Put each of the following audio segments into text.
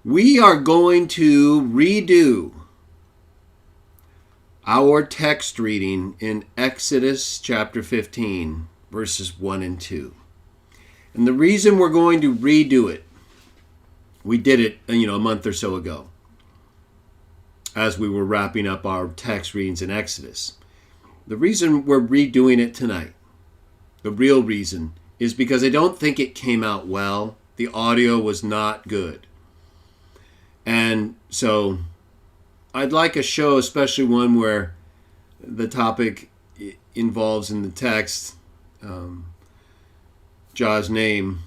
We are going to redo our text reading in Exodus chapter 15, verses 1 and 2. And the reason we're going to redo it, we did it, a month or so ago as we were wrapping up our text readings in Exodus. The reason we're redoing it tonight, the real reason, is because I don't think it came out well. The audio was not good. And so I'd like a show, especially one where the topic involves in the text Jah's name,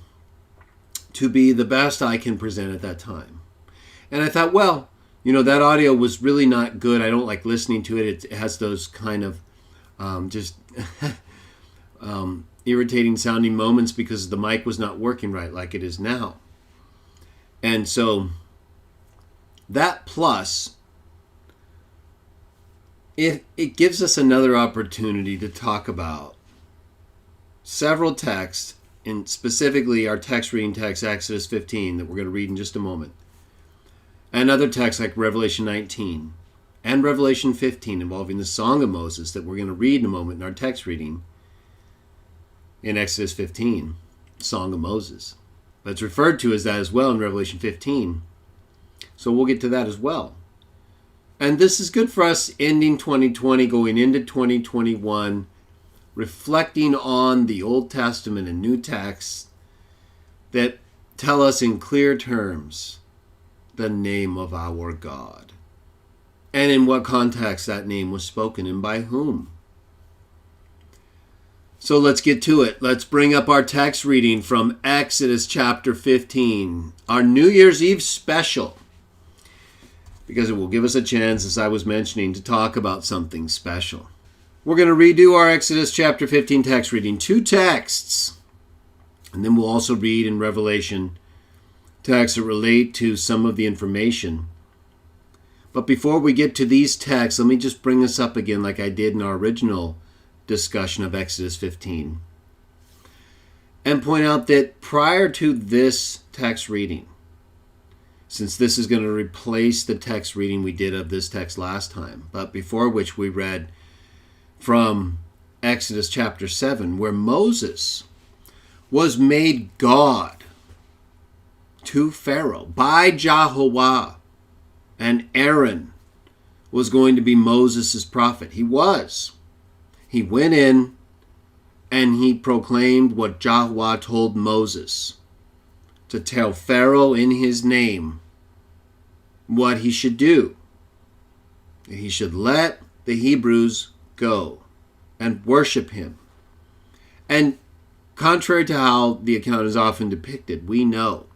to be the best I can present at that time. And I thought, well, that audio was really not good. I don't like listening to it. It has those kind of just irritating sounding moments because the mic was not working right like it is now. And so that plus, it gives us another opportunity to talk about several texts, and specifically our text reading text, Exodus 15, that we're going to read in just a moment, and other texts like Revelation 19 and Revelation 15 involving the Song of Moses that we're going to read in a moment in our text reading in Exodus 15, Song of Moses. But it's referred to as that as well in Revelation 15. So we'll get to that as well. And this is good for us ending 2020, going into 2021, reflecting on the Old Testament and New texts that tell us in clear terms the name of our God and in what context that name was spoken and by whom. So let's get to it. Let's bring up our text reading from Exodus chapter 15, our New Year's Eve special, because it will give us a chance, as I was mentioning, to talk about something special. We're going to redo our Exodus chapter 15 text reading, 2 texts, and then we'll also read in Revelation texts that relate to some of the information. But before we get to these texts, let me just bring this up again like I did in our original discussion of Exodus 15, and point out that prior to this text reading, since this is going to replace the text reading we did of this text last time, but before which we read from Exodus chapter 7, where Moses was made God to Pharaoh by Jehovah, and Aaron was going to be Moses' prophet. He was. He went in and he proclaimed what Jehovah told Moses, to tell Pharaoh in his name what he should do. He should let the Hebrews go and worship him. And contrary to how the account is often depicted, we know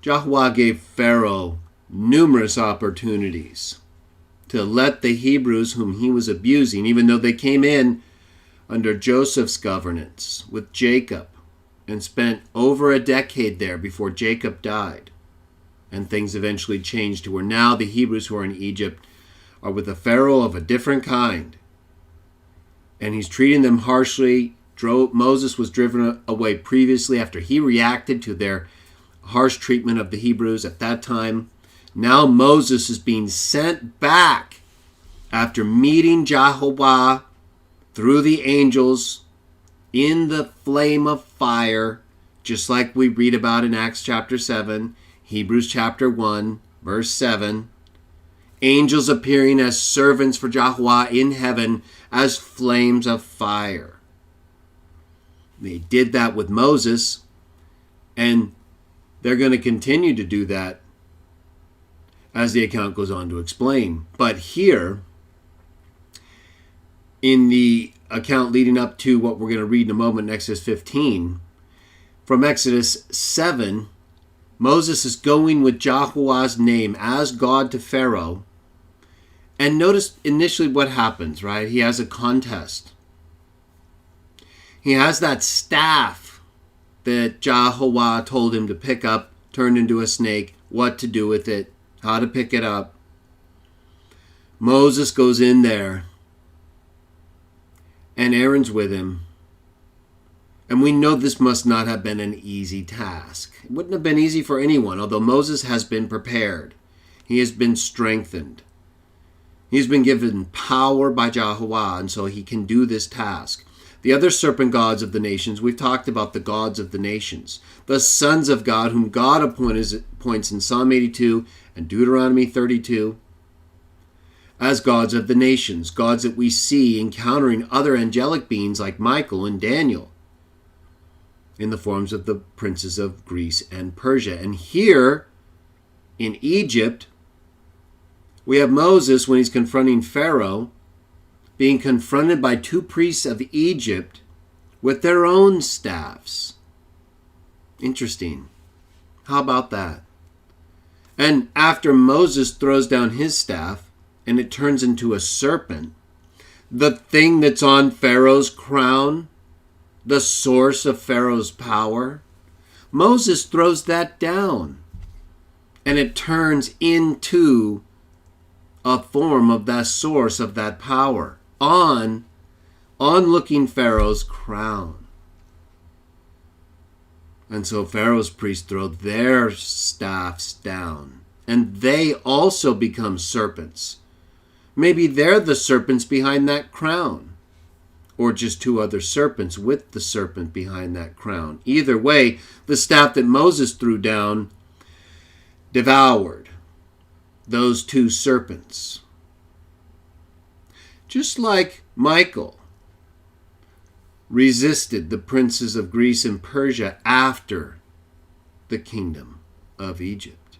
Jehovah gave Pharaoh numerous opportunities to let the Hebrews whom he was abusing, even though they came in under Joseph's governance with Jacob, and spent over a decade there before Jacob died. And things eventually changed to where now the Hebrews who are in Egypt are with a Pharaoh of a different kind. And he's treating them harshly. Moses was driven away previously after he reacted to their harsh treatment of the Hebrews at that time. Now Moses is being sent back after meeting Jehovah through the angels in the flame of fire, just like we read about in Acts chapter 7, Hebrews chapter 1, verse 7. Angels appearing as servants for Jehovah in heaven as flames of fire. They did that with Moses, and they're going to continue to do that as the account goes on to explain. But here, in the account leading up to what we're going to read in a moment in Exodus 15, from Exodus 7, Moses is going with Jehovah's name as God to Pharaoh. And notice initially what happens, right? He has a contest. He has that staff that Jehovah told him to pick up, turned into a snake, what to do with it, how to pick it up. Moses goes in there, and Aaron's with him. And we know this must not have been an easy task. It wouldn't have been easy for anyone, although Moses has been prepared. He has been strengthened. He's been given power by Yahuwah, and so he can do this task. The other serpent gods of the nations, we've talked about the gods of the nations. The sons of God, whom God appoints in Psalm 82 and Deuteronomy 32, as gods of the nations, gods that we see encountering other angelic beings like Michael and Daniel in the forms of the princes of Greece and Persia. And here in Egypt, we have Moses, when he's confronting Pharaoh, being confronted by two priests of Egypt with their own staffs. Interesting. How about that? And after Moses throws down his staff and it turns into a serpent, the thing that's on Pharaoh's crown, the source of Pharaoh's power, Moses throws that down and it turns into a form of that source of that power on onlooking Pharaoh's crown. And so Pharaoh's priests throw their staffs down, and they also become serpents. Maybe they're the serpents behind that crown, or just two other serpents with the serpent behind that crown. Either way, the staff that Moses threw down devoured those two serpents. Just like Michael resisted the princes of Greece and Persia after the kingdom of Egypt.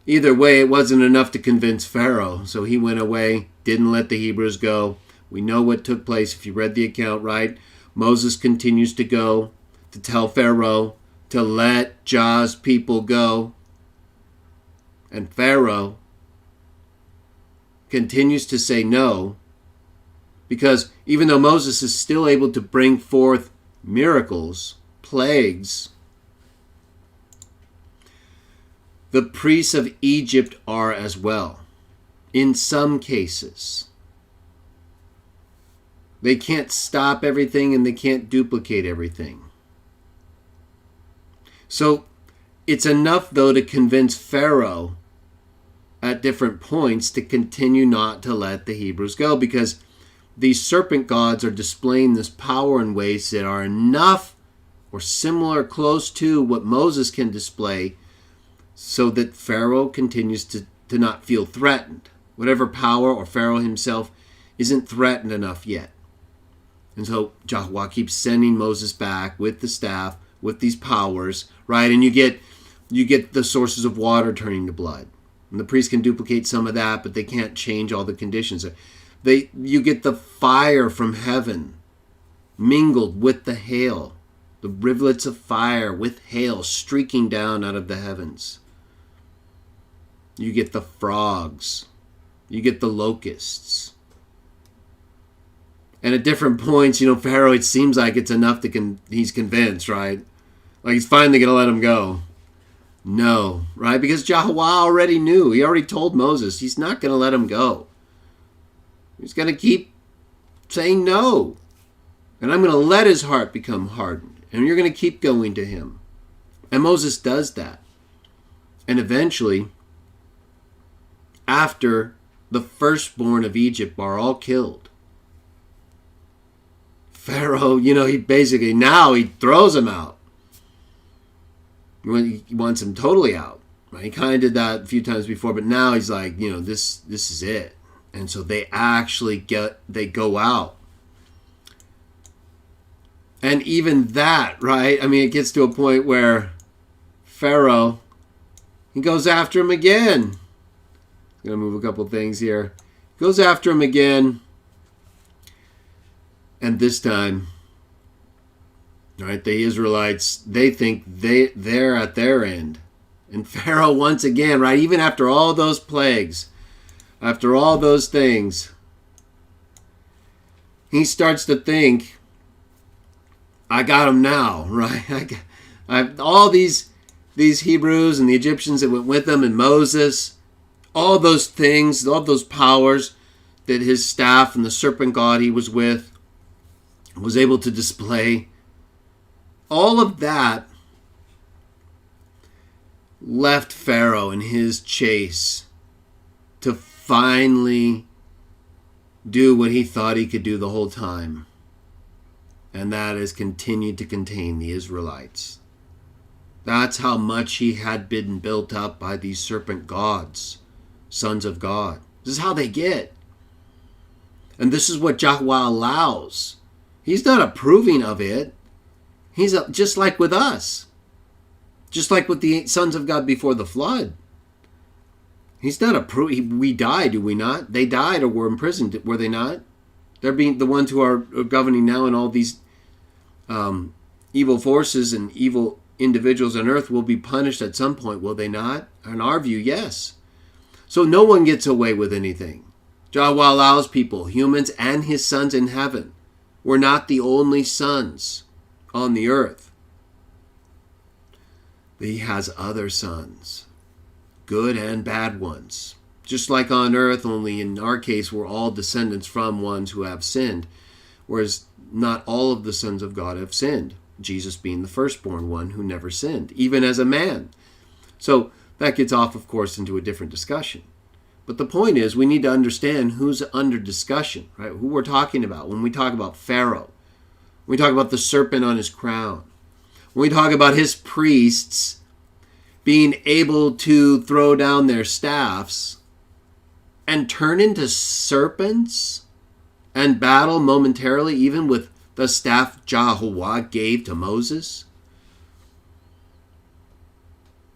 Either way, it wasn't enough to convince Pharaoh, so he went away, didn't let the Hebrews go. We know what took place if you read the account right. Moses continues to go to tell Pharaoh to let Jah's people go. And Pharaoh continues to say no, because even though Moses is still able to bring forth miracles, plagues, the priests of Egypt are as well. In some cases, they can't stop everything and they can't duplicate everything. So it's enough, though, to convince Pharaoh at different points to continue not to let the Hebrews go, because these serpent gods are displaying this power in ways that are enough or similar, close to what Moses can display, so that Pharaoh continues to not feel threatened. Whatever power, or Pharaoh himself, isn't threatened enough yet. And so Yahuwah keeps sending Moses back with the staff, with these powers, right? And you get the sources of water turning to blood. And the priests can duplicate some of that, but they can't change all the conditions. You get the fire from heaven mingled with the hail, the rivulets of fire with hail streaking down out of the heavens. You get the frogs. You get the locusts. And at different points, Pharaoh, it seems like it's enough he's convinced, right? Like he's finally going to let him go. No, right? Because Yahuwah already knew. He already told Moses he's not going to let him go. He's going to keep saying no. And I'm going to let his heart become hardened. And you're going to keep going to him. And Moses does that. And eventually, after the firstborn of Egypt are all killed, Pharaoh, he throws him out. He wants him totally out. Right? He kind of did that a few times before, but now he's like, this is it. And so they actually go out. And even that, right? It gets to a point where Pharaoh, he goes after him again. I'm going to move a couple things here. He goes after him again. And this time, right, the Israelites, they think they're at their end. And Pharaoh once again, right, even after all those plagues, after all those things, he starts to think, I got them now, right? All these Hebrews and the Egyptians that went with them, and Moses, all those things, all those powers that his staff and the serpent god he was with, was able to display all of that, left Pharaoh in his chase to finally do what he thought he could do the whole time, and that is continued to contain the Israelites. That's how much he had been built up by these serpent gods, sons of God. This is how they get. And this is what Yahweh allows. He's not approving of it. He's just like with us. Just like with the sons of God before the flood. He's not approving. We died, do we not? They died or were imprisoned, were they not? They're being the ones who are governing now, and all these evil forces and evil individuals on earth will be punished at some point, will they not? In our view, yes. So no one gets away with anything. Yahweh allows people, humans and his sons in heaven. We're not the only sons on the earth. He has other sons, good and bad ones. Just like on earth, only in our case, we're all descendants from ones who have sinned, whereas not all of the sons of God have sinned, Jesus being the firstborn one who never sinned, even as a man. So that gets off, of course, into a different discussion. But the point is, we need to understand who's under discussion, right? Who we're talking about when we talk about Pharaoh. When we talk about the serpent on his crown. When we talk about his priests being able to throw down their staffs and turn into serpents and battle momentarily, even with the staff Jehovah gave to Moses.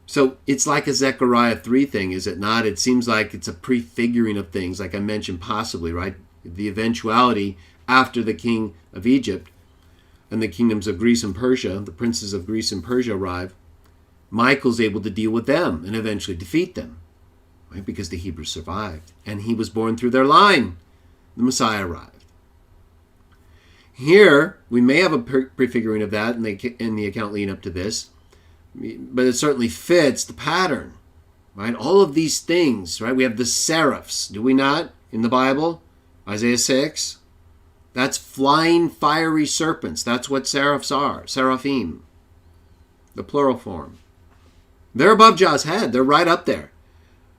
So it's like a Zechariah 3 thing, is it not? It seems like it's a prefiguring of things, like I mentioned possibly, right? The eventuality after the king of Egypt and the kingdoms of Greece and Persia, the princes of Greece and Persia arrive, Michael's able to deal with them and eventually defeat them, right? Because the Hebrews survived. And he was born through their line. The Messiah arrived. Here, we may have a prefiguring of that in the account leading up to this, but it certainly fits the pattern, right? All of these things, right? We have the seraphs, do we not, in the Bible? Isaiah 6. That's flying fiery serpents. That's what seraphs are, seraphim, the plural form. They're above Jah's head. They're right up there,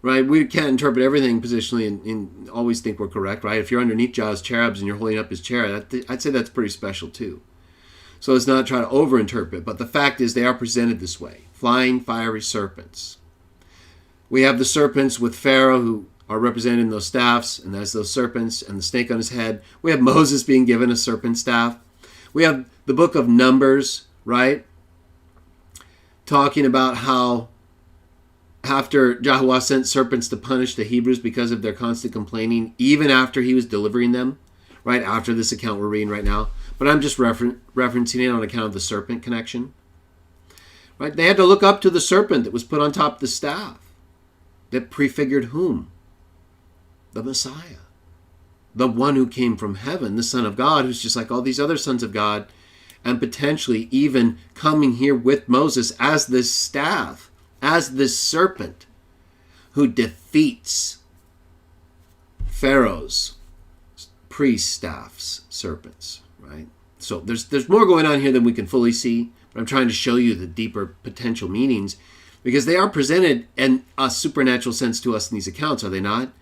right? We can't interpret everything positionally and always think we're correct, right? If you're underneath Jah's cherubs and you're holding up his chair, I'd say that's pretty special too. So let's not try to overinterpret, but the fact is they are presented this way. Flying fiery serpents. We have the serpents with Pharaoh who are represented in those staffs, and that's those serpents and the snake on his head. We have Moses being given a serpent staff. We have the book of Numbers, right? Talking about how after Yahweh sent serpents to punish the Hebrews because of their constant complaining, even after he was delivering them, right after this account we're reading right now. But I'm just referencing it on account of the serpent connection. Right? They had to look up to the serpent that was put on top of the staff. That prefigured whom? The Messiah. The one who came from heaven, the Son of God, who's just like all these other sons of God, and potentially even coming here with Moses as this staff, as this serpent, who defeats Pharaoh's priest staffs, serpents. Right? So there's more going on here than we can fully see, but I'm trying to show you the deeper potential meanings because they are presented in a supernatural sense to us in these accounts, are they not?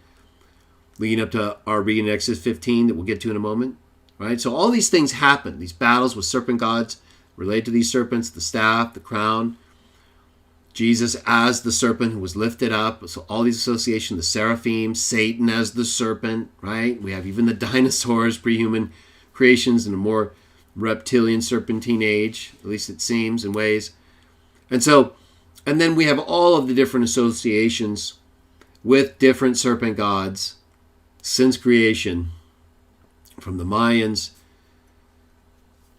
Leading up to our reading in Exodus 15 that we'll get to in a moment. Right? So all these things happen, these battles with serpent gods related to these serpents, the staff, the crown, Jesus as the serpent who was lifted up. So all these associations, the seraphim, Satan as the serpent, right? We have even the dinosaurs, pre-human creations in a more reptilian serpentine age, at least it seems in ways. And then we have all of the different associations with different serpent gods since creation, from the Mayans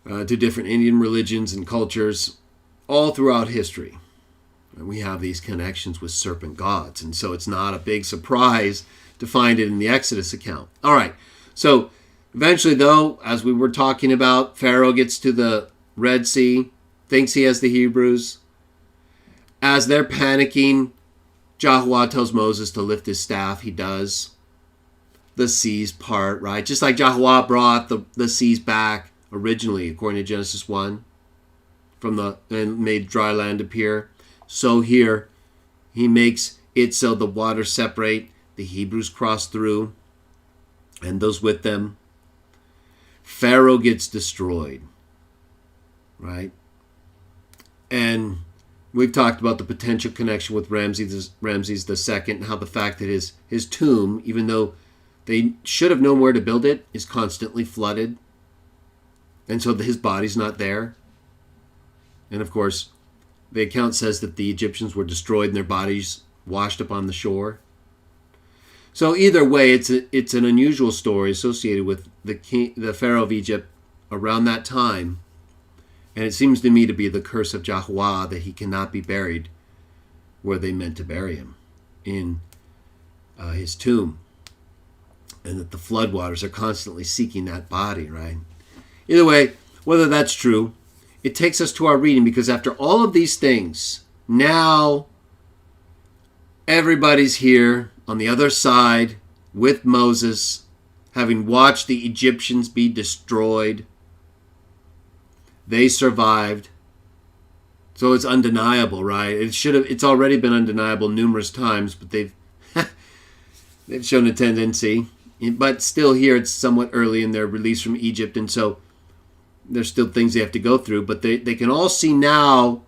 to different Indian religions and cultures, all throughout history. And we have these connections with serpent gods, and so it's not a big surprise to find it in the Exodus account. All right, so eventually, though, as we were talking about, Pharaoh gets to the Red Sea, thinks he has the Hebrews. As they're panicking, Yahweh tells Moses to lift his staff. He does. The seas part, right? Just like Yahweh brought the seas back originally, according to Genesis 1, and made dry land appear. So here, he makes it so the waters separate, the Hebrews cross through, and those with them. Pharaoh gets destroyed, right? And we've talked about the potential connection with Ramses II, and how the fact that his tomb, even though they should have known where to build it, is constantly flooded. And so his body's not there. And of course, the account says that the Egyptians were destroyed and their bodies washed upon the shore. So either way, it's an unusual story associated with the Pharaoh of Egypt around that time. And it seems to me to be the curse of Yahuwah, that he cannot be buried where they meant to bury him, in his tomb. And that the floodwaters are constantly seeking that body, right? Either way, whether that's true, it takes us to our reading, because after all of these things, now everybody's here on the other side with Moses, having watched the Egyptians be destroyed. They survived. So it's undeniable, right? It's already been undeniable numerous times, but they've shown a tendency. But still here, it's somewhat early in their release from Egypt, and so there's still things they have to go through. But they can all see now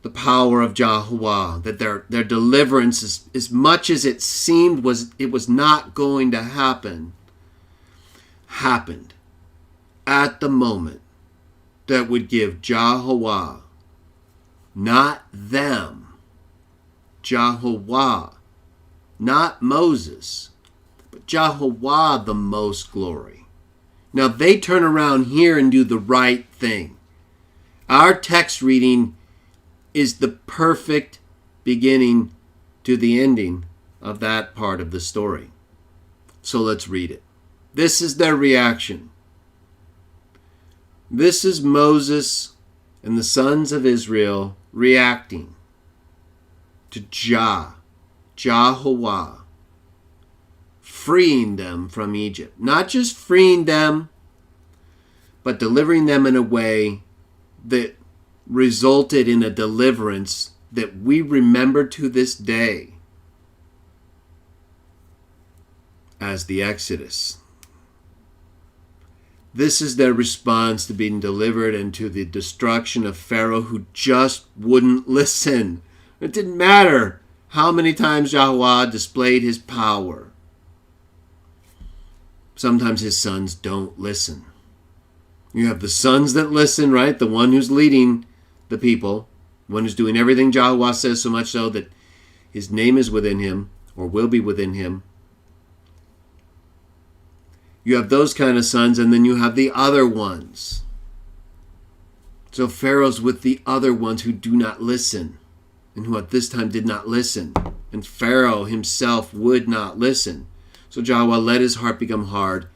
the power of Yahuwah, that their deliverance, is, as much as it seemed it was not going to happen, happened at the moment that would give Yahuwah, not them, Yahuwah, not Moses, but Yahuwah the most glory. Now they turn around here and do the right thing. Our text reading is the perfect beginning to the ending of that part of the story. So let's read it. This is their reaction. This is Moses and the sons of Israel reacting to Yahuwah, freeing them from Egypt. Not just freeing them, but delivering them in a way that resulted in a deliverance that we remember to this day as the Exodus. This is their response to being delivered and to the destruction of Pharaoh, who just wouldn't listen. It didn't matter how many times Yahuwah displayed his power. Sometimes his sons don't listen. You have the sons that listen, right? The one who's leading the people, one who's doing everything Yahuwah says, so much so that his name is within him, or will be within him. You have those kind of sons, and then you have the other ones. So Pharaoh's with the other ones who do not listen, and who at this time did not listen. And Pharaoh himself would not listen. So Yahuwah let his heart become hard.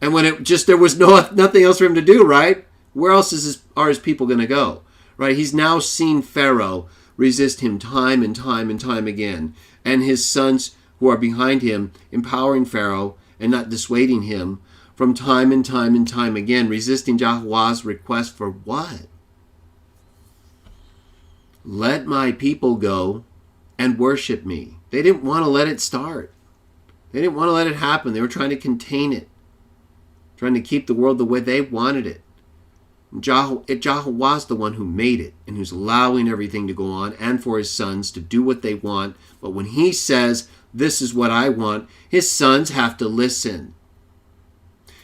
And when there was nothing else for him to do, right? Where else are his people going to go? Right? He's now seen Pharaoh resist him time and time and time again. And his sons who are behind him, empowering Pharaoh and not dissuading him from time and time and time again, resisting Yahuwah's request for what? Let my people go and worship me. They didn't want to let it start. They didn't want to let it happen. They were trying to contain it, trying to keep the world the way they wanted it. Yahuwah's the one who made it and who's allowing everything to go on, and for his sons to do what they want. But when he says, this is what I want, his sons have to listen.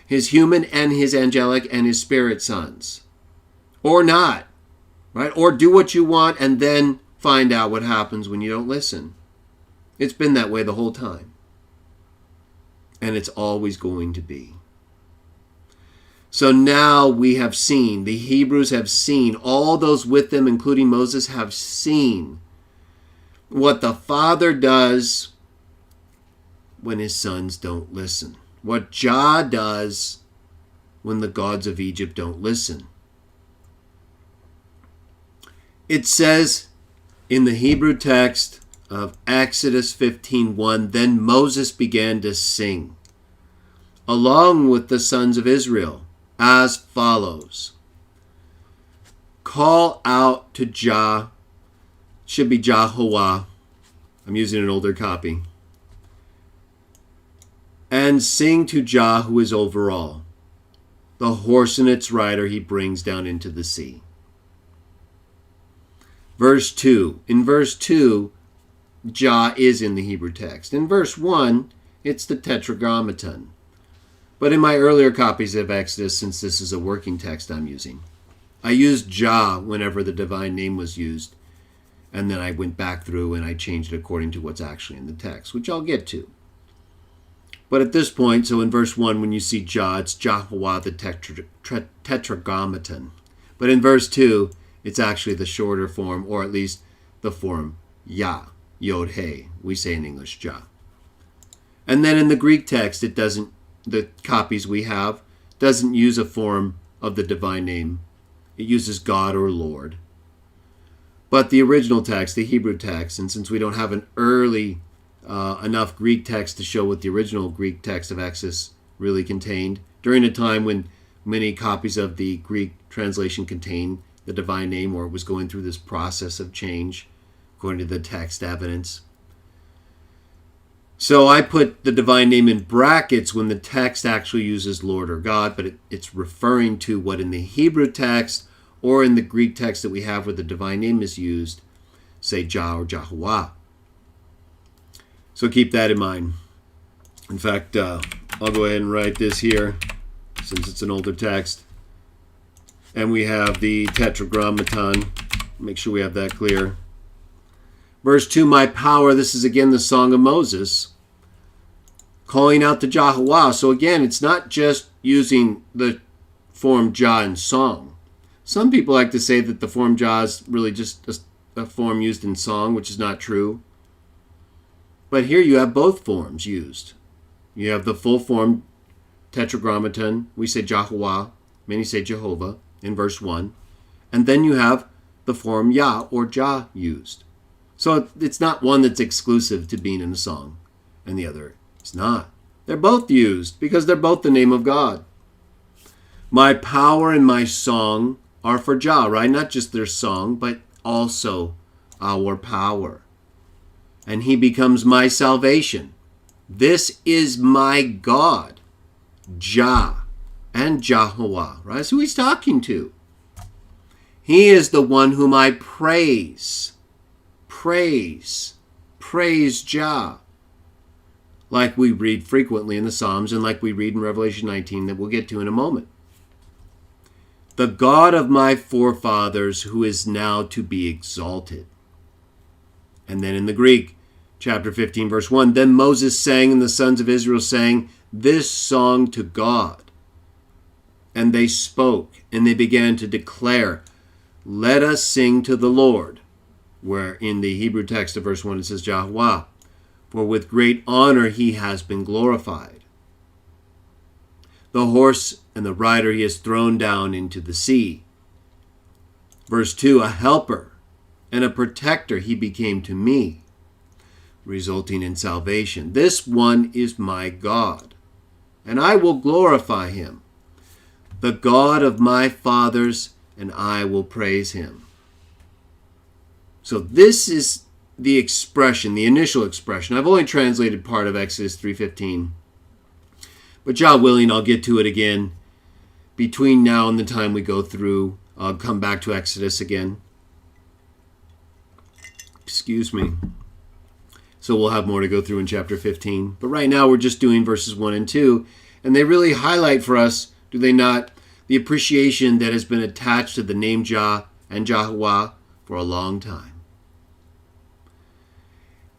His human and his angelic and his spirit sons. Or not. Right? Or do what you want and then find out what happens when you don't listen. It's been that way the whole time. And it's always going to be. So now we have seen, the Hebrews have seen, all those with them, including Moses, have seen what the Father does when his sons don't listen. What Jah does when the gods of Egypt don't listen. It says in the Hebrew text of Exodus 15:1, then Moses began to sing along with the sons of Israel as follows. Call out to Jah, should be Jehovah. I'm using an older copy. And sing to Jah who is over all. The horse and its rider he brings down into the sea. Verse 2. In verse 2, Jah is in the Hebrew text. In verse 1, it's the Tetragrammaton. But in my earlier copies of Exodus, since this is a working text I'm using, I used Jah whenever the divine name was used. And then I went back through and I changed it according to what's actually in the text, which I'll get to. But at this point, so in verse 1, when you see Jah, it's Jehovah the Tetragrammaton. But in verse 2, it's actually the shorter form, or at least the form Yah, Yod He. We say in English Jah. And then in the Greek text, it doesn't, the copies we have, doesn't use a form of the divine name. It uses God or Lord. But the original text, the Hebrew text, and since we don't have an early enough Greek text to show what the original Greek text of Exodus really contained, during a time when many copies of the Greek translation contained the divine name, or it was going through this process of change, according to the text evidence. So I put the divine name in brackets when the text actually uses Lord or God, but it's referring to what in the Hebrew text or in the Greek text that we have where the divine name is used, say Jah or Jehovah. So keep that in mind. In fact, I'll go ahead and write this here, since it's an older text. And we have the Tetragrammaton. Make sure we have that clear. Verse 2, my power. This is again the Song of Moses, calling out to Jehovah. So again, it's not just using the form Jah in song. Some people like to say that the form Jah is really just a form used in song, which is not true. But here you have both forms used. You have the full form Tetragrammaton. We say Jehovah. Many say Jehovah in verse 1. And then you have the form Yah or Jah used. So it's not one that's exclusive to being in a song and the other is not. They're both used because they're both the name of God. My power and my song are for Jah, right? Not just their song, but also our power. And he becomes my salvation. This is my God, Jah and Jehovah, right? That's who he's talking to. He is the one whom I praise. Praise Jah. Like we read frequently in the Psalms and like we read in Revelation 19 that we'll get to in a moment. The God of my forefathers who is now to be exalted. And then in the Greek, chapter 15, verse 1, then Moses sang and the sons of Israel sang this song to God. And they spoke and they began to declare, let us sing to the Lord. Where in the Hebrew text of verse 1 it says Jehovah, for with great honor he has been glorified. The horse and the rider he has thrown down into the sea. Verse 2, a helper and a protector he became to me, resulting in salvation. This one is my God, and I will glorify him, the God of my fathers, and I will praise him. So this is the expression, the initial expression. I've only translated part of Exodus 3:15. But Jah willing, I'll get to it again. Between now and the time we go through, I'll come back to Exodus again. Excuse me. So we'll have more to go through in chapter 15. But right now we're just doing verses 1 and 2. And they really highlight for us, do they not, the appreciation that has been attached to the name Jah and Jehovah for a long time.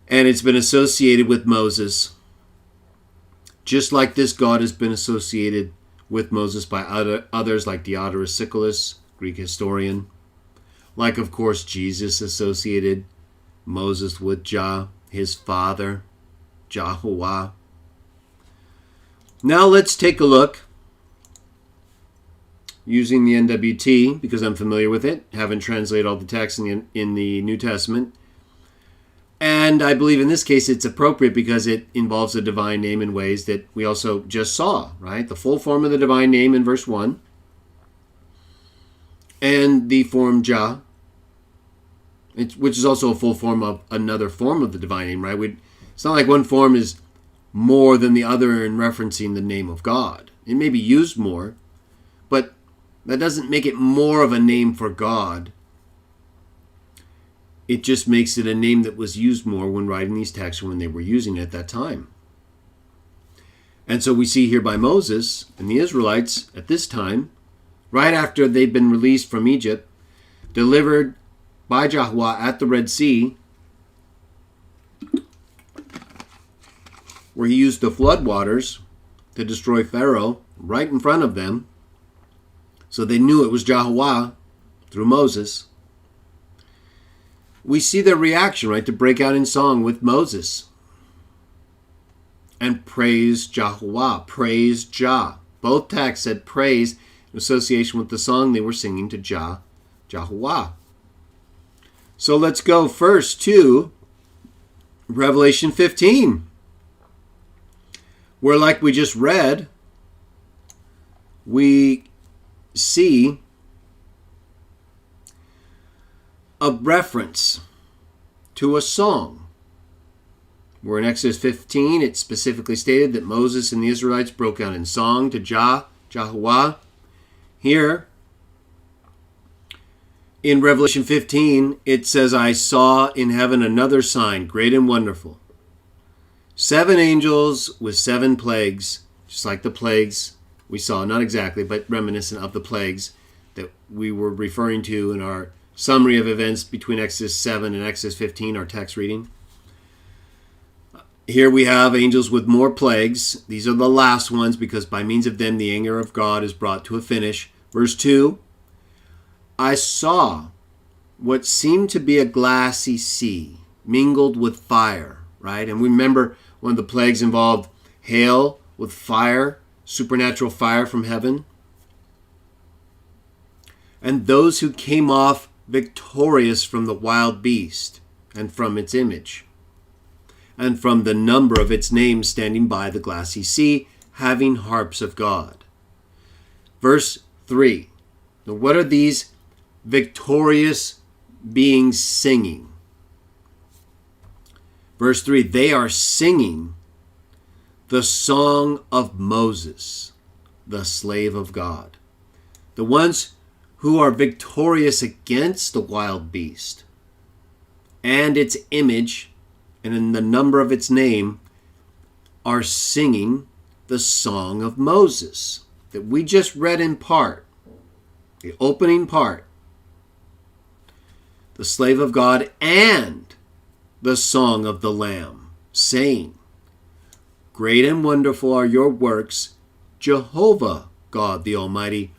And it's been associated with Moses. Just like this God has been associated with Moses by others like Diodorus Siculus, Greek historian. Like, of course, Jesus associated Moses with Jah, his father, Jehovah. Now let's take a look using the NWT, because I'm familiar with it. Haven't translated all the text in the New Testament. And I believe in this case it's appropriate because it involves the divine name in ways that we also just saw, right? The full form of the divine name in verse 1, and the form Jah, which is also a full form of another form of the divine name, right? It's not like one form is more than the other in referencing the name of God. It may be used more, but that doesn't make it more of a name for God. It just makes it a name that was used more when writing these texts or when they were using it at that time. And so we see here by Moses and the Israelites at this time, right after they'd been released from Egypt, delivered by Yahuwah at the Red Sea, where he used the floodwaters to destroy Pharaoh right in front of them. So they knew it was Yahuwah through Moses. We see their reaction, right, to break out in song with Moses and praise Yahuwah, praise Jah. Both texts said praise in association with the song they were singing to Yahuwah. So let's go first to Revelation 15, where, like we just read, we see a reference to a song. Where in Exodus 15, it specifically stated that Moses and the Israelites broke out in song to Yahuwah. Here, in Revelation 15, it says, I saw in heaven another sign, great and wonderful. 7 angels with 7 plagues, just like the plagues we saw, not exactly, but reminiscent of the plagues that we were referring to in our summary of events between Exodus 7 and Exodus 15, our text reading. Here we have angels with more plagues. These are the last ones because by means of them the anger of God is brought to a finish. Verse 2, I saw what seemed to be a glassy sea mingled with fire, right? And we remember one of the plagues involved hail with fire, supernatural fire from heaven. And those who came off victorious from the wild beast and from its image, and from the number of its names standing by the glassy sea, having harps of God. Verse 3. Now, what are these victorious beings singing? Verse 3. They are singing the song of Moses, the slave of God. The ones who are victorious against the wild beast and its image, and in the number of its name, are singing the song of Moses that we just read in part, the opening part. The slave of God and the song of the Lamb, saying, Great and wonderful are your works, Jehovah, God the Almighty.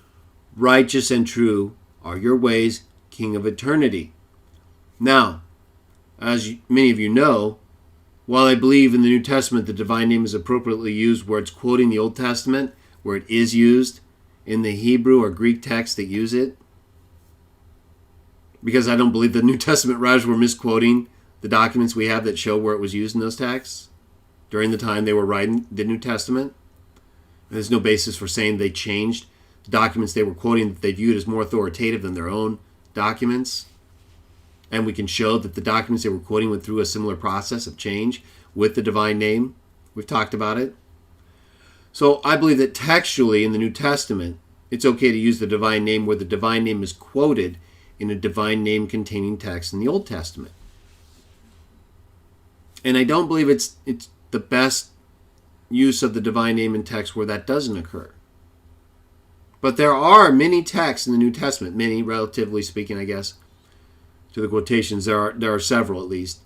Righteous and true are your ways, King of eternity. Now, as many of you know, while I believe in the New Testament the divine name is appropriately used where it's quoting the Old Testament, where it is used in the Hebrew or Greek texts that use it, because I don't believe the New Testament writers were misquoting the documents we have that show where it was used in those texts during the time they were writing the New Testament. And there's no basis for saying they changed the documents they were quoting that they viewed as more authoritative than their own documents. And we can show that the documents they were quoting went through a similar process of change with the divine name. We've talked about it. So I believe that textually in the New Testament, it's okay to use the divine name where the divine name is quoted in a divine name containing text in the Old Testament. And I don't believe it's the best use of the divine name in text where that doesn't occur. But there are many texts in the New Testament, many relatively speaking, I guess, to the quotations, there are several at least,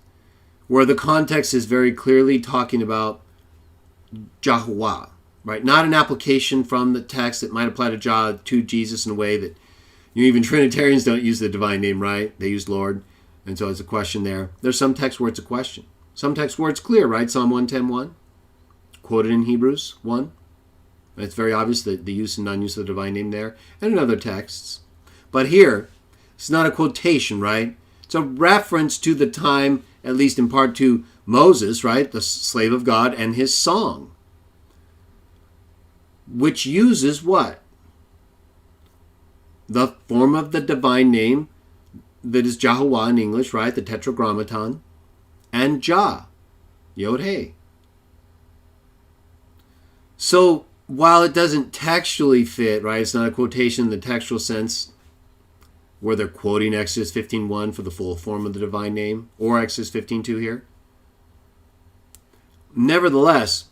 where the context is very clearly talking about Yahuwah, right? Not an application from the text that might apply to Jah to Jesus in a way that, even Trinitarians don't use the divine name, right? They use Lord, and so it's a question there. There's some texts where it's a question. Some texts where it's clear, right? Psalm 110:1, quoted in Hebrews 1. It's very obvious that the use and non-use of the divine name there, and in other texts. But here, it's not a quotation, right? It's a reference to the time, at least in part to Moses, right? The slave of God and his song. Which uses what? the form of the divine name that is Yahuwah in English, right? The Tetragrammaton, and Jah, Yod-Hey. So while it doesn't textually fit, right? It's not a quotation in the textual sense where they're quoting Exodus 15:1 for the full form of the divine name, or Exodus 15:2 here. Nevertheless,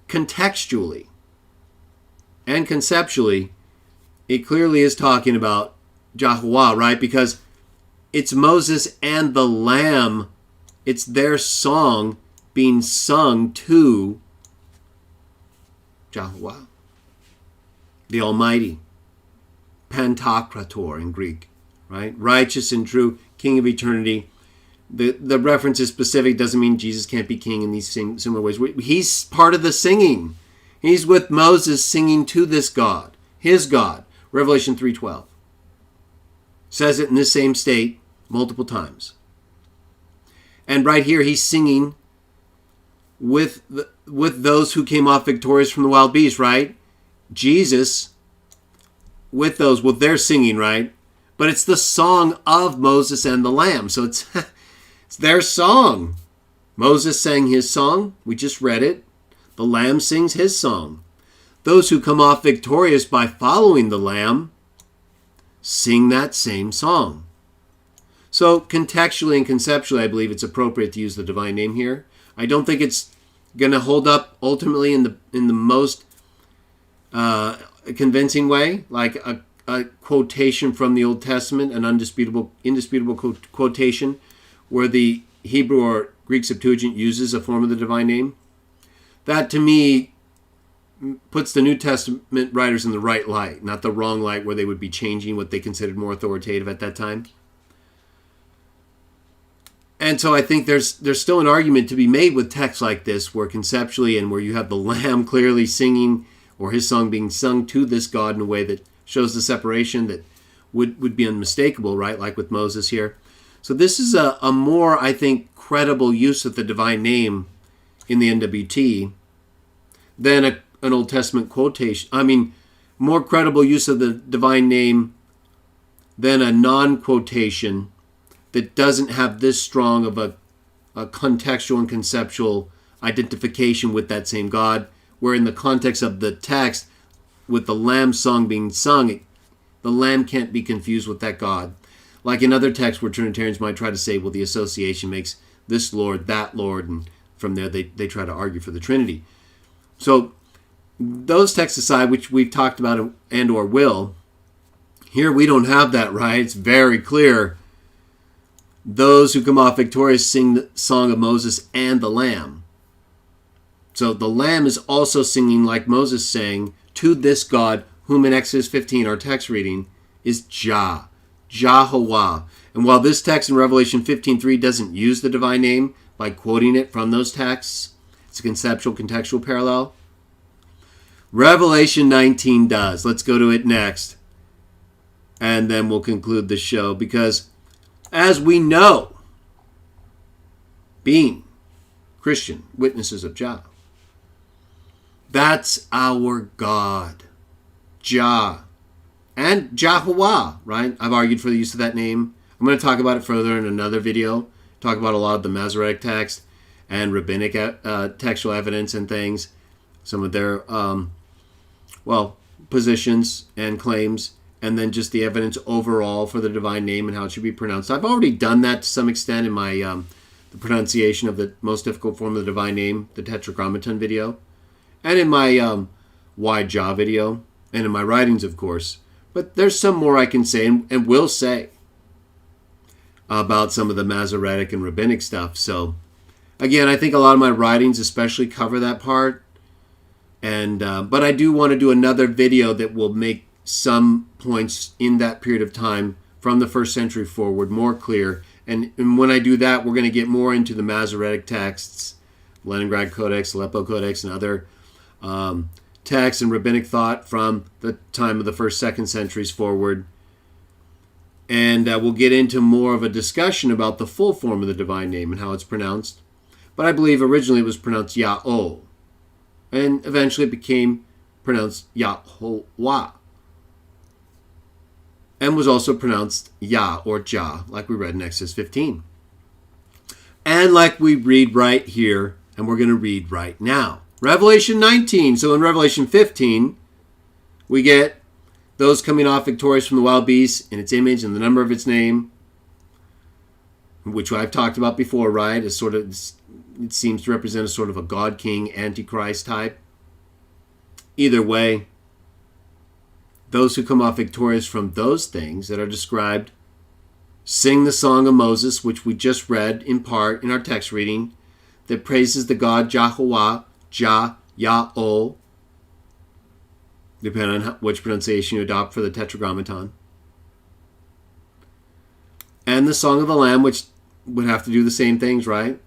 contextually and conceptually, it clearly is talking about Yahuwah, right? Because it's Moses and the Lamb. It's their song being sung to Yahuwah, the Almighty, Pantokrator in Greek, right? Righteous and true, King of eternity. The reference is specific, doesn't mean Jesus can't be king in these similar ways. He's part of the singing. He's with Moses singing to this God, his God. Revelation 3:12 says it in this same state multiple times. And right here he's singing with those who came off victorious from the wild beast, right? Jesus with those, well, they're singing, right? But it's the song of Moses and the Lamb. So it's it's their song. Moses sang his song. We just read it. The Lamb sings his song. Those who come off victorious by following the Lamb sing that same song. So contextually and conceptually, I believe it's appropriate to use the divine name here. I don't think it's going to hold up ultimately in the most convincing way, like a quotation from the Old Testament, an indisputable quotation, where the Hebrew or Greek Septuagint uses a form of the divine name. That, to me, puts the New Testament writers in the right light, not the wrong light where they would be changing what they considered more authoritative at that time. And so I think there's still an argument to be made with texts like this, where conceptually and where you have the Lamb clearly singing, or his song being sung to this God in a way that shows the separation that would be unmistakable, right? Like with Moses here. So this is a more, I think, credible use of the divine name in the NWT than an Old Testament quotation. I mean, more credible use of the divine name than a non-quotation that doesn't have this strong of a contextual and conceptual identification with that same God, where in the context of the text, with the Lamb song being sung, the Lamb can't be confused with that God. Like in other texts where Trinitarians might try to say, well, the association makes this Lord, that Lord, and from there they try to argue for the Trinity. So those texts aside, which we've talked about and or will, here we don't have that, right? It's very clear. Those who come off victorious sing the song of Moses and the Lamb. So the Lamb is also singing like Moses sang to this God, whom in Exodus 15, our text reading, is Jah, Yahuwah. And while this text in Revelation 15:3 doesn't use the divine name by quoting it from those texts, it's a conceptual, contextual parallel. Revelation 19 does. Let's go to it next. And then we'll conclude the show, because as we know, being Christian witnesses of Jah, that's our God, Jah, and Yahuwah, right? I've argued for the use of that name. I'm going to talk about it further in another video, talk about a lot of the Masoretic text and rabbinic textual evidence and things, some of their, positions and claims, and then just the evidence overall for the divine name and how it should be pronounced. I've already done that to some extent in my the pronunciation of the most difficult form of the divine name, the Tetragrammaton video, and in my Why Jah video, and in my writings, of course. But there's some more I can say and will say about some of the Masoretic and rabbinic stuff. So, again, I think a lot of my writings especially cover that part. And but I do want to do another video that will make some points in that period of time from the first century forward more clear. And when I do that, we're going to get more into the Masoretic texts, Leningrad Codex, Aleppo Codex, and other texts and rabbinic thought from the time of the first, second centuries forward. And we'll get into more of a discussion about the full form of the divine name and how it's pronounced. But I believe originally it was pronounced Yah-O, and eventually it became pronounced Yahuwah. and was also pronounced Yah or Jah, like we read in Exodus 15. And like we read right here, and we're going to read right now. Revelation 19. So in Revelation 15, we get those coming off victorious from the wild beast in its image and the number of its name, which I've talked about before, right? As sort of, it seems to represent a sort of a God King Antichrist type. Either way, those who come off victorious from those things that are described sing the song of Moses, which we just read in part in our text reading, that praises the God Jehovah, Jah, Yah-O, depending on which pronunciation you adopt for the Tetragrammaton. And the Song of the Lamb, which would have to do the same things, right?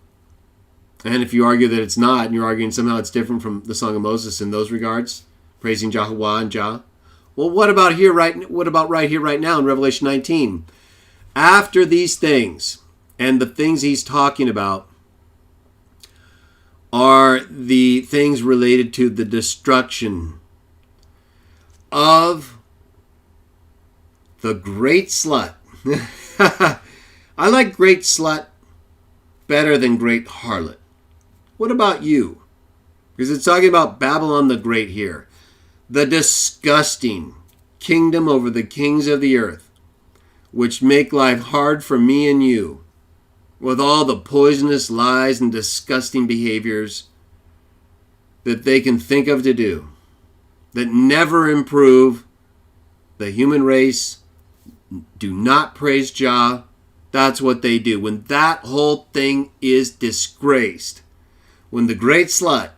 And if you argue that it's not, and you're arguing somehow it's different from the Song of Moses in those regards, praising Jehovah and Jah, well, what about right here, right now in Revelation 19? After these things, and the things he's talking about are the things related to the destruction of the great slut. I like great slut better than great harlot. What about you? Because it's talking about Babylon the Great here. The disgusting kingdom over the kings of the earth, which make life hard for me and you, with all the poisonous lies and disgusting behaviors that they can think of to do, that never improve the human race, do not praise Jah. That's what they do. When that whole thing is disgraced, when the great slut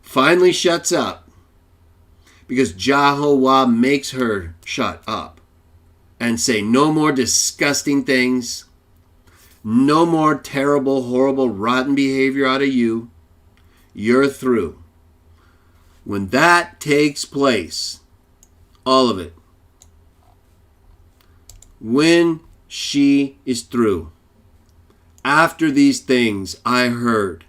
finally shuts up, because Jehovah makes her shut up and say no more disgusting things, no more terrible, horrible, rotten behavior out of you, you're through. When that takes place, all of it, when she is through, after these things I heard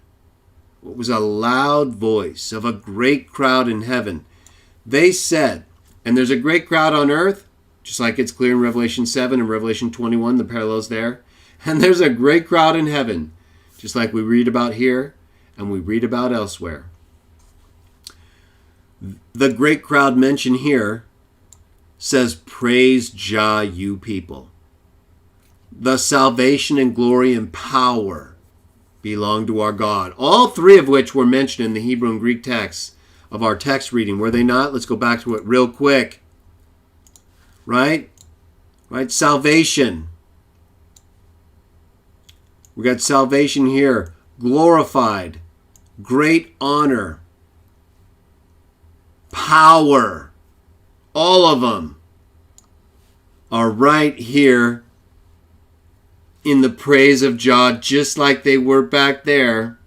what was a loud voice of a great crowd in heaven. They said, and there's a great crowd on earth, just like it's clear in Revelation 7 and Revelation 21, the parallels there. And there's a great crowd in heaven, just like we read about here and we read about elsewhere. The great crowd mentioned here says, praise Jah, you people. The salvation and glory and power belong to our God. All three of which were mentioned in the Hebrew and Greek texts of our text reading. Were they not? Let's go back to it real quick. Right? Salvation. We got salvation here. Glorified. Great honor. Power. All of them are right here in the praise of Jah, just like they were back there.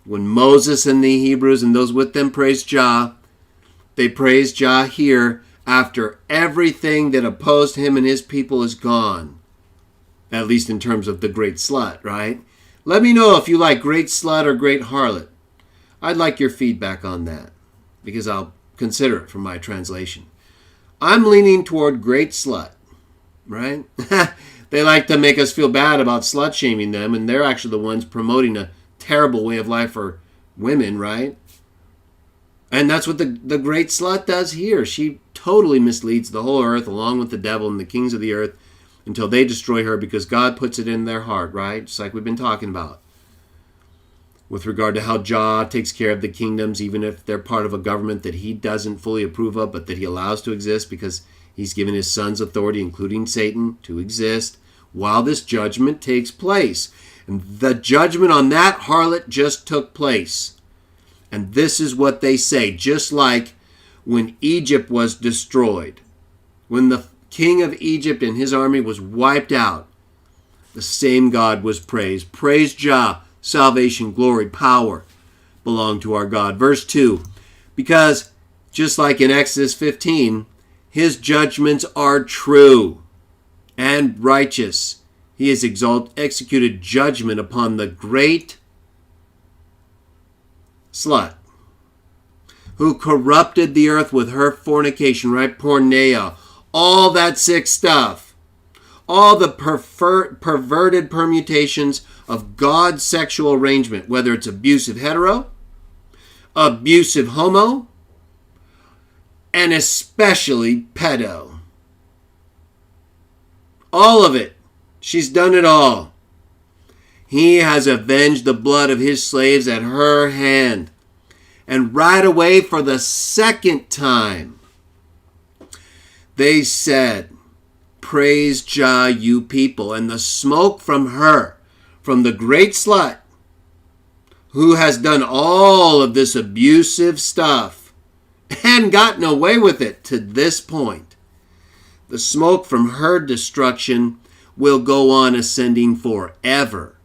When Moses and the Hebrews and those with them praised Jah, they praised Jah here after everything that opposed him and his people is gone. At least in terms of the great slut, right? Let me know if you like great slut or great harlot. I'd like your feedback on that, because I'll consider it for my translation. I'm leaning toward great slut, right? They like to make us feel bad about slut-shaming them, and they're actually the ones promoting a terrible way of life for women, right? And that's what the great slut does here. She totally misleads the whole earth along with the devil and the kings of the earth until they destroy her, because God puts it in their heart, right? Just like we've been talking about. With regard to how Jah takes care of the kingdoms, even if they're part of a government that he doesn't fully approve of, but that he allows to exist because he's given his sons authority, including Satan, to exist while this judgment takes place. And the judgment on that harlot just took place. And this is what they say, just like when Egypt was destroyed, when the king of Egypt and his army was wiped out, the same God was praised. Praise Jah, salvation, glory, power belong to our God. Verse 2, because just like in Exodus 15, his judgments are true and righteous. He has executed judgment upon the great slut who corrupted the earth with her fornication, right? Porneia. all that sick stuff, all the perverted permutations of God's sexual arrangement, whether it's abusive hetero, abusive homo, and especially pedo. All of it. She's done it all. He has avenged the blood of his slaves at her hand. And right away, for the second time, they said, "Praise Jah, you people." And the smoke from her, from the great slut, who has done all of this abusive stuff and gotten away with it to this point, the smoke from her destruction will go on ascending forever.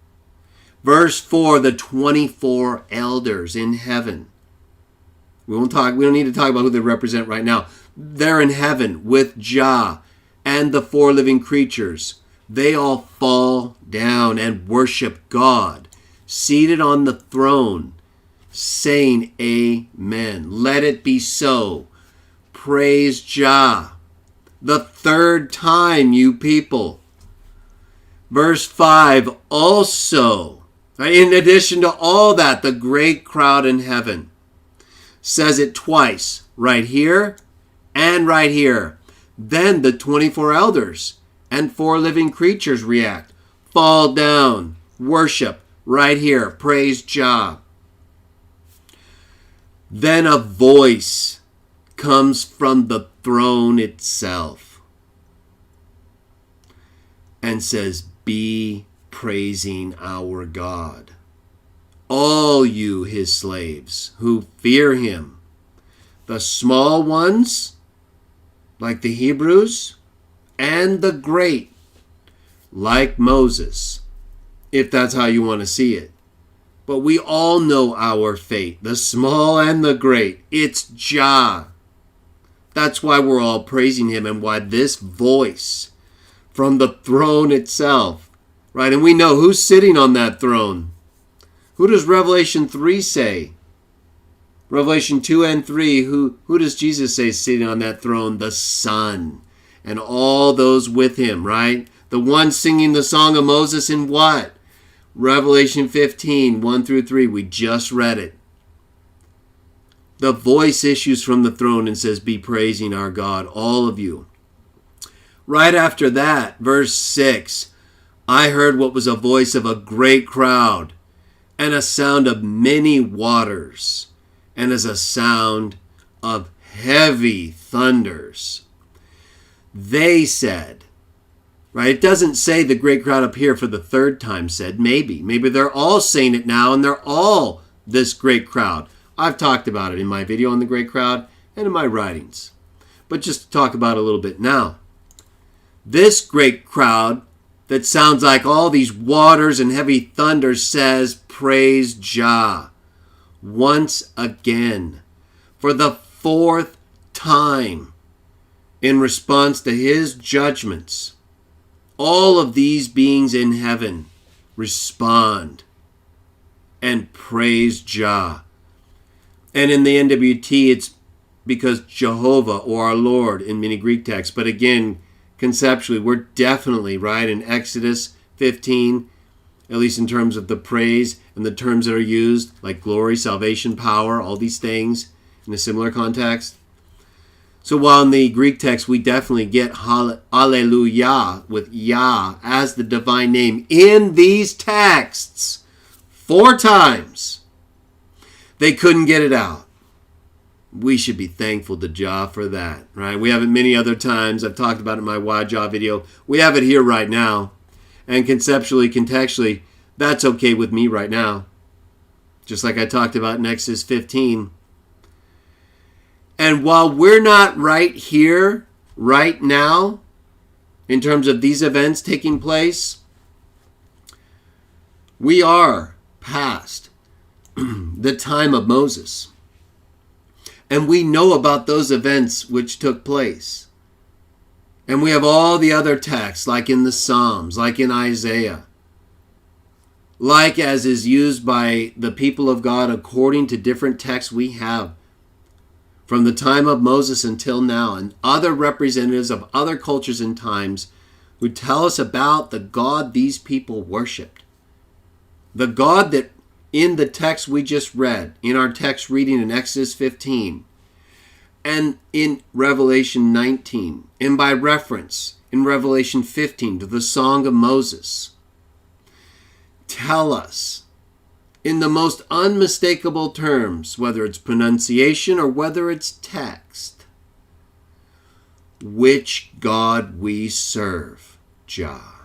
Verse 4, the 24 elders in we don't need to talk about who they represent right now. They're in heaven with Jah and the 4 living creatures. They all fall down and worship God, seated on the throne, saying amen. Let it be so. Praise Jah. The third time, you people. Verse 5, also, in addition to all that, the great crowd in heaven says it twice, right here and right here. Then the 24 elders and 4 living creatures react, fall down, worship, right here, praise Jah. Then a voice comes from the throne itself and says, "Be praising our God, all you his slaves who fear him, the small ones, like the Hebrews, and the great, like Moses," if that's how you want to see it. But we all know our fate, the small and the great. It's Jah. That's why we're all praising him, and why this voice from the throne itself, right? And we know who's sitting on that throne. Who does Revelation 3 say? Revelation 2 and 3, who does Jesus say is sitting on that throne? The Son and all those with him, right? The one singing the song of Moses in what? Revelation 15, 1 through 3. We just read it. The voice issues from the throne and says, "Be praising our God, all of you." Right after that, verse 6, I heard what was a voice of a great crowd, and a sound of many waters, and as a sound of heavy thunders. They said, right? It doesn't say the great crowd up here for the third time said. Maybe they're all saying it now, and they're all this great crowd. I've talked about it in my video on the great crowd and in my writings. But just to talk about it a little bit now. This great crowd that sounds like all these waters and heavy thunder says, "Praise Jah," once again, for the 4th time, in response to his judgments. All of these beings in heaven respond and praise Jah. And in the NWT, it's because Jehovah or our Lord in many Greek texts. But again, conceptually, we're definitely, right, in Exodus 15, at least in terms of the praise and the terms that are used, like glory, salvation, power, all these things in a similar context. So while in the Greek text, we definitely get Alleluia with Yah as the divine name in these texts 4 times. They couldn't get it out. We should be thankful to Jah for that, right? We have it many other times. I've talked about it in my Why Jah video. We have it here right now. And conceptually, contextually, that's okay with me right now. Just like I talked about in Exodus 15. And while we're not right here, right now, in terms of these events taking place, we are past the time of Moses. And we know about those events which took place. And we have all the other texts, like in the Psalms, like in Isaiah, like as is used by the people of God according to different texts we have from the time of Moses until now, and other representatives of other cultures and times who tell us about the God these people worshipped. The God that in the text we just read, in our text reading in Exodus 15, and in Revelation 19, and by reference in Revelation 15 to the Song of Moses, tell us in the most unmistakable terms, whether it's pronunciation or whether it's text, which God we serve, Jah.